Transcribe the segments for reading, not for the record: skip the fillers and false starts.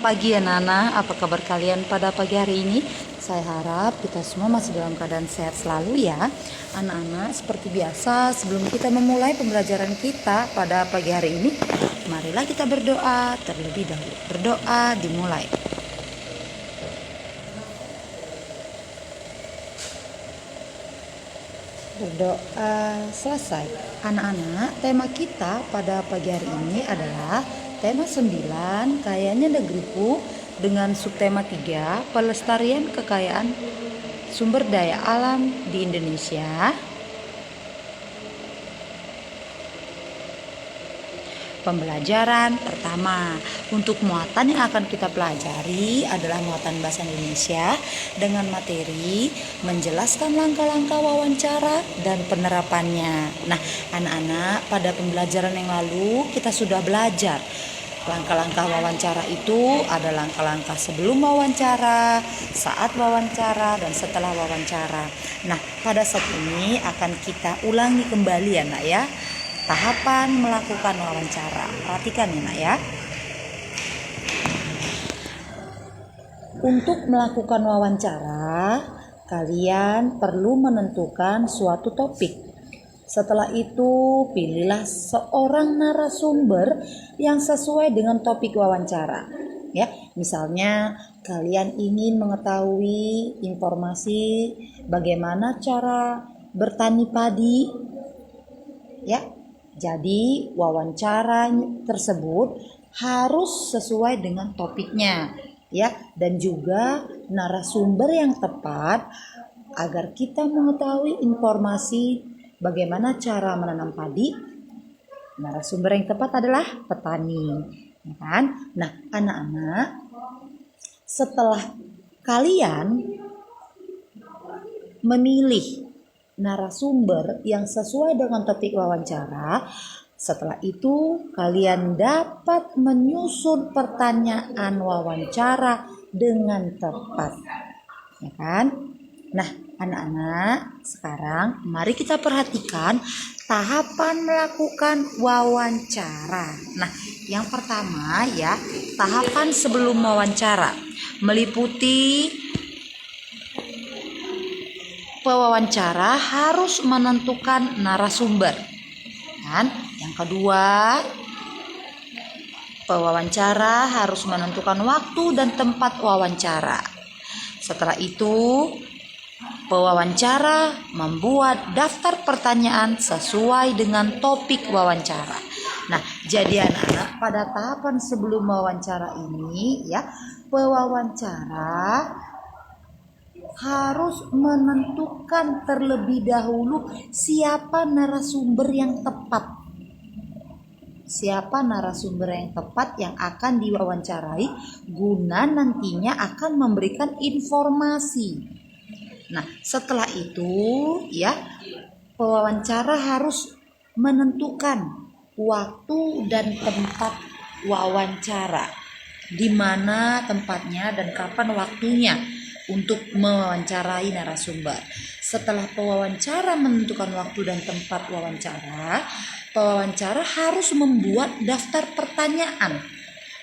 Selamat pagi anak-anak, apa kabar kalian pada pagi hari ini? Saya harap kita semua masih dalam keadaan sehat selalu ya. Anak-anak, seperti biasa sebelum kita memulai pembelajaran kita pada pagi hari ini, marilah kita berdoa terlebih dahulu. Berdoa dimulai. Berdoa selesai. Anak-anak, tema kita pada pagi hari ini adalah tema 9, Kayanya Negeriku, dengan subtema 3, Pelestarian Kekayaan Sumber Daya Alam di Indonesia. Pembelajaran pertama, untuk muatan yang akan kita pelajari adalah muatan bahasa Indonesia dengan materi menjelaskan langkah-langkah wawancara dan penerapannya. Nah, anak-anak, pada pembelajaran yang lalu kita sudah belajar langkah-langkah wawancara itu ada langkah-langkah sebelum wawancara, saat wawancara, dan setelah wawancara. Nah, pada saat ini akan kita ulangi kembali ya nak ya, tahapan melakukan wawancara. Perhatikan ya nak ya. Untuk melakukan wawancara, kalian perlu menentukan suatu topik. Setelah itu, pilihlah seorang narasumber yang sesuai dengan topik wawancara. Ya, misalnya kalian ingin mengetahui informasi bagaimana cara bertani padi. Ya, jadi wawancara tersebut harus sesuai dengan topiknya, ya, dan juga narasumber yang tepat agar kita mengetahui informasi bagaimana cara menanam padi. Narasumber yang tepat adalah petani, ya kan? Nah, anak-anak, setelah kalian memilih narasumber yang sesuai dengan topik wawancara, setelah itu kalian dapat menyusun pertanyaan wawancara dengan tepat, ya kan? Nah, anak-anak, sekarang mari kita perhatikan tahapan melakukan wawancara. Nah, yang pertama ya, tahapan sebelum wawancara meliputi pewawancara harus menentukan narasumber. Dan yang kedua, pewawancara harus menentukan waktu dan tempat wawancara. Setelah itu, pewawancara membuat daftar pertanyaan sesuai dengan topik wawancara. Nah, jadi anak-anak, pada tahapan sebelum wawancara ini ya, pewawancara harus menentukan terlebih dahulu siapa narasumber yang tepat. Siapa narasumber yang tepat yang akan diwawancarai guna nantinya akan memberikan informasi. Nah, setelah itu ya, pewawancara harus menentukan waktu dan tempat wawancara. Di mana tempatnya dan kapan waktunya untuk mewawancarai narasumber. Setelah pewawancara menentukan waktu dan tempat wawancara, pewawancara harus membuat daftar pertanyaan.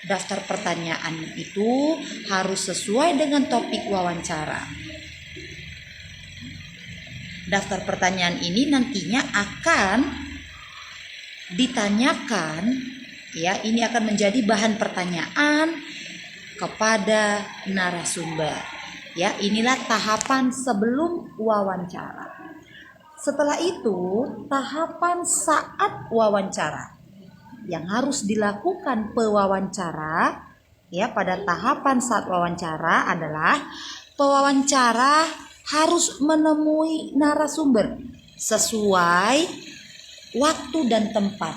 Daftar pertanyaan itu harus sesuai dengan topik wawancara. Daftar pertanyaan ini nantinya akan ditanyakan, ya, ini akan menjadi bahan pertanyaan kepada narasumber. Ya, inilah tahapan sebelum wawancara. Setelah itu, tahapan saat wawancara. Yang harus dilakukan pewawancara ya pada tahapan saat wawancara adalah pewawancara harus menemui narasumber sesuai waktu dan tempat.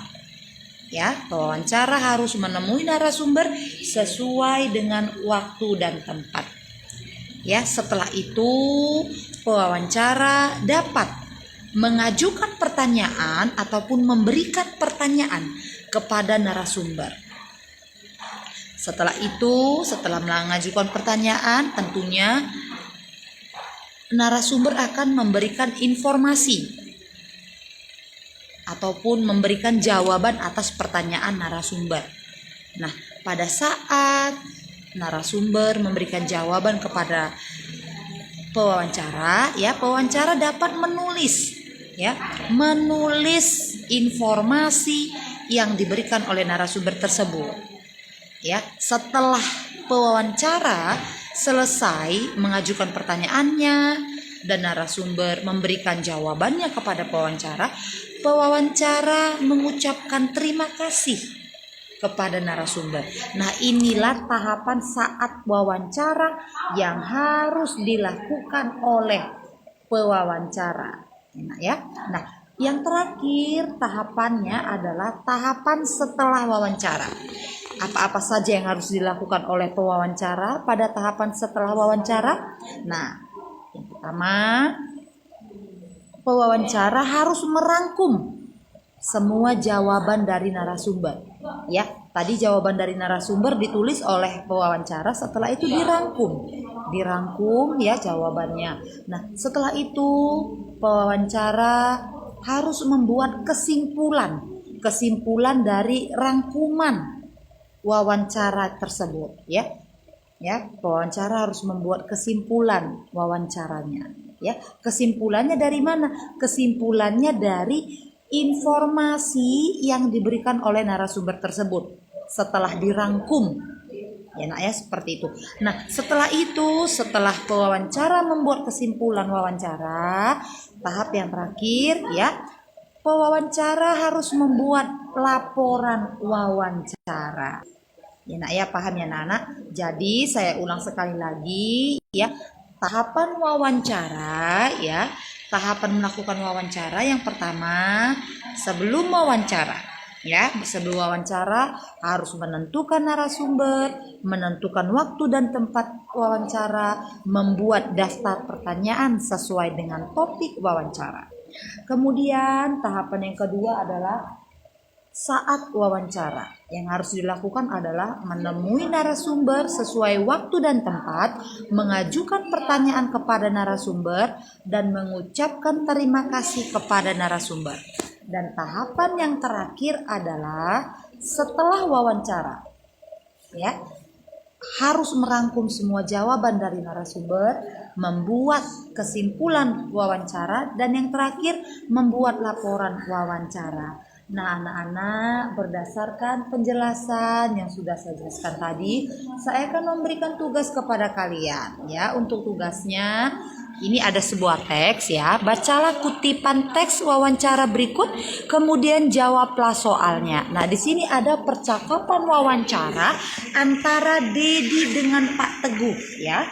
Ya, pewawancara harus menemui narasumber sesuai dengan waktu dan tempat. Ya, setelah itu pewawancara dapat mengajukan pertanyaan ataupun memberikan pertanyaan kepada narasumber. Setelah itu, setelah mengajukan pertanyaan, tentunya narasumber akan memberikan informasi ataupun memberikan jawaban atas pertanyaan narasumber. Nah, pada saat narasumber memberikan jawaban kepada pewawancara, ya, pewawancara dapat menulis informasi yang diberikan oleh narasumber tersebut. Ya, setelah pewawancara selesai mengajukan pertanyaannya dan narasumber memberikan jawabannya kepada pewawancara mengucapkan terima kasih kepada narasumber. Nah, inilah tahapan saat wawancara yang harus dilakukan oleh pewawancara. Nah, yang terakhir tahapannya adalah tahapan setelah wawancara. Apa-apa saja yang harus dilakukan oleh pewawancara pada tahapan setelah wawancara? Nah, yang pertama, pewawancara harus merangkum semua jawaban dari narasumber. Ya, tadi jawaban dari narasumber ditulis oleh pewawancara, setelah itu dirangkum ya jawabannya. Nah, setelah itu pewawancara harus membuat kesimpulan dari rangkuman wawancara tersebut, ya. Ya, pewawancara harus membuat kesimpulan wawancaranya, ya. Kesimpulannya dari mana? Kesimpulannya dari informasi yang diberikan oleh narasumber tersebut setelah dirangkum. Ya, nak, ya, seperti itu. Nah, setelah pewawancara membuat kesimpulan wawancara, tahap yang terakhir, ya, pewawancara harus membuat laporan wawancara. Ya, nak, ya, paham ya, anak-anak? Jadi saya ulang sekali lagi, ya. Tahapan wawancara, ya. Tahapan melakukan wawancara yang pertama, sebelum wawancara, ya, sebelum wawancara harus menentukan narasumber, menentukan waktu dan tempat wawancara, membuat daftar pertanyaan sesuai dengan topik wawancara. Kemudian tahapan yang kedua adalah saat wawancara. Yang harus dilakukan adalah menemui narasumber sesuai waktu dan tempat, mengajukan pertanyaan kepada narasumber, dan mengucapkan terima kasih kepada narasumber. Dan tahapan yang terakhir adalah setelah wawancara, ya, harus merangkum semua jawaban dari narasumber, membuat kesimpulan wawancara, dan yang terakhir membuat laporan wawancara. Nah, anak-anak, berdasarkan penjelasan yang sudah saya jelaskan tadi, saya akan memberikan tugas kepada kalian, ya. Untuk tugasnya, ini ada sebuah teks, ya. Bacalah kutipan teks wawancara berikut, kemudian jawablah soalnya. Nah, di sini ada percakapan wawancara antara Dedi dengan Pak Teguh, ya.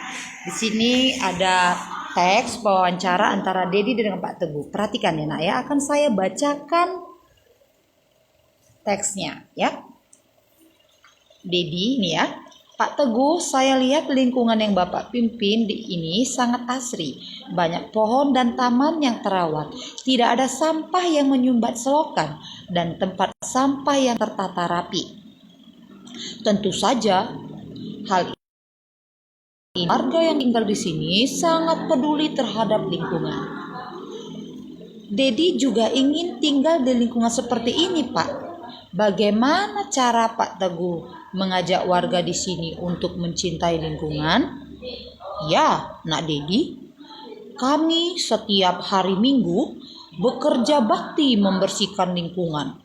Di sini ada teks wawancara antara Dedi dengan Pak Teguh. Perhatikan ya, nak, ya. Akan saya bacakan teksnya, ya. Dedi ini, ya. Pak Teguh, saya lihat lingkungan yang Bapak pimpin ini sangat asri. Banyak pohon dan taman yang terawat. Tidak ada sampah yang menyumbat selokan dan tempat sampah yang tertata rapi. Tentu saja hal ini warga yang tinggal di sini sangat peduli terhadap lingkungan. Dedi juga ingin tinggal di lingkungan seperti ini, Pak. Bagaimana cara Pak Teguh mengajak warga di sini untuk mencintai lingkungan? Ya, Nak Dedi, kami setiap hari Minggu bekerja bakti membersihkan lingkungan.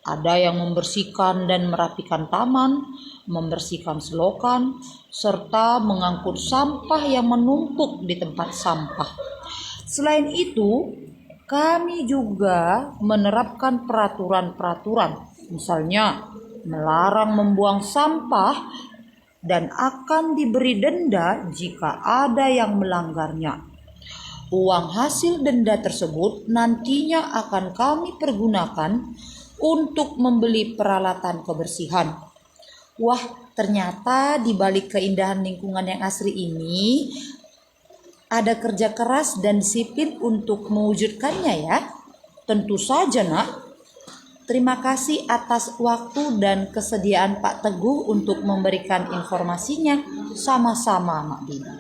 Ada yang membersihkan dan merapikan taman, membersihkan selokan, serta mengangkut sampah yang menumpuk di tempat sampah. Selain itu, kami juga menerapkan peraturan-peraturan, misalnya melarang membuang sampah dan akan diberi denda jika ada yang melanggarnya. Uang hasil denda tersebut nantinya akan kami pergunakan untuk membeli peralatan kebersihan. Wah, ternyata di balik keindahan lingkungan yang asri ini ada kerja keras dan disiplin untuk mewujudkannya, ya. Tentu saja, Nak. Terima kasih atas waktu dan kesediaan Pak Teguh untuk memberikan informasinya. Sama-sama, Mak Dedi.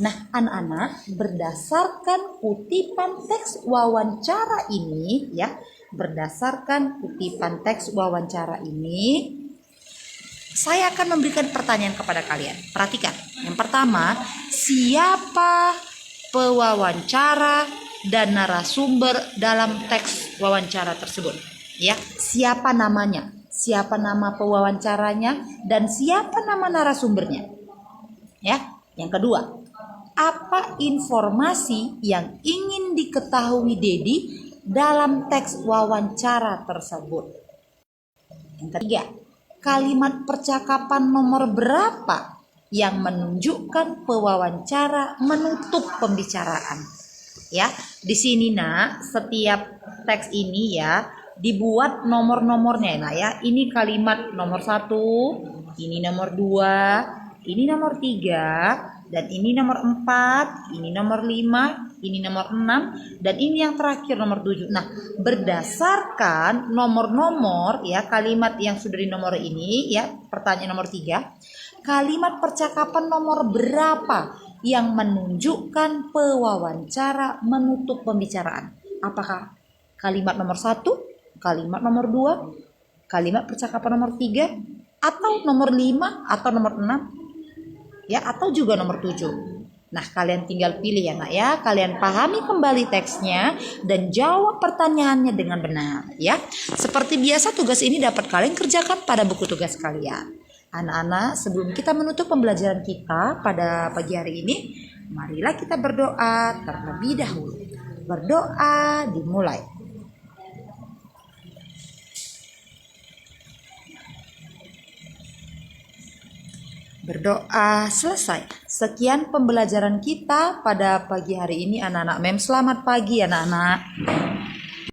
Nah, anak-anak, berdasarkan kutipan teks wawancara ini, ya, berdasarkan kutipan teks wawancara ini, Saya akan memberikan pertanyaan kepada kalian. Perhatikan. Yang pertama, siapa pewawancara dan narasumber dalam teks wawancara tersebut? Ya, siapa namanya? Siapa nama pewawancaranya dan siapa nama narasumbernya? Ya. Yang kedua, apa informasi yang ingin diketahui Dedi dalam teks wawancara tersebut? Yang ketiga, kalimat percakapan nomor berapa yang menunjukkan pewawancara menutup pembicaraan? Ya, di sini nak, setiap teks ini ya dibuat nomor-nomornya nak ya. Ini kalimat nomor 1, ini nomor 2, ini nomor 3, dan ini nomor 4, ini nomor 5, ini nomor 6, dan ini yang terakhir nomor 7. Nah, berdasarkan nomor-nomor ya kalimat yang sudah di nomor ini ya, pertanyaan nomor 3, kalimat percakapan nomor berapa yang menunjukkan pewawancara menutup pembicaraan? Apakah kalimat nomor 1, kalimat nomor 2, kalimat percakapan nomor 3, atau nomor 5, atau nomor 6? Ya, atau juga nomor 7. Nah, kalian tinggal pilih ya nak ya. Kalian pahami kembali teksnya dan jawab pertanyaannya dengan benar ya. Seperti biasa, tugas ini dapat kalian kerjakan pada buku tugas kalian. Anak-anak, sebelum kita menutup pembelajaran kita pada pagi hari ini, marilah kita berdoa terlebih dahulu. Berdoa dimulai. Berdoa selesai. Sekian pembelajaran kita pada pagi hari ini anak-anak. Selamat pagi anak-anak.